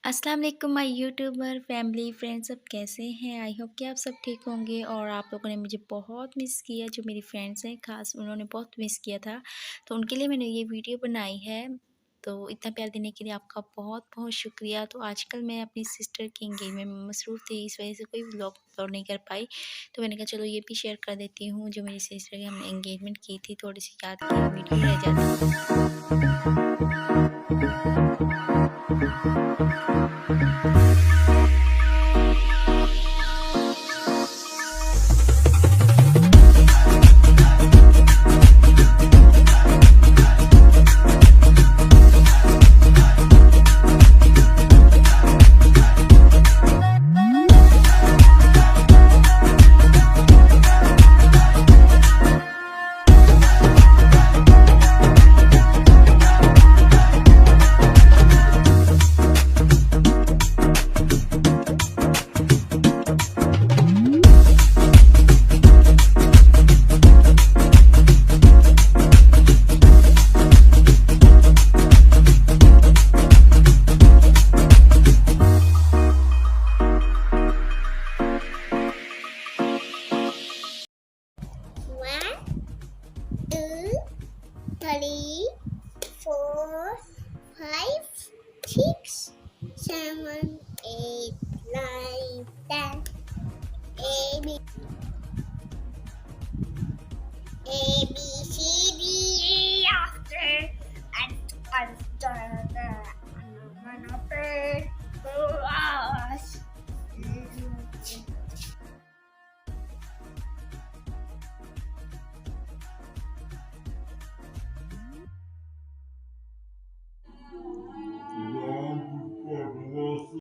अस्सलाम वालेकुम my YouTuber family friends, सब कैसे हैं। आई होप कि आप सब ठीक होंगे और आप लोगों ने मुझे बहुत मिस किया। जो मेरी फ्रेंड्स हैं खास उन्होंने बहुत मिस किया था, तो उनके लिए मैंने ये वीडियो बनाई है। तो इतना प्यार देने के लिए आपका बहुत बहुत शुक्रिया। तो आजकल मैं अपनी सिस्टर की एंगेजमेंट में मसरूफ़ थी, इस वजह से कोई व्लॉग अपलोड नहीं कर पाई। तो मैंने कहा चलो ये भी शेयर कर देती हूँ। जो मेरी सिस्टर की हमने एंगेजमेंट की थी, थोड़ी सी याद की वीडियो रह जाती। One, two, three, four, five, six, seven, eight, nine, 10. A B C D E F G H I J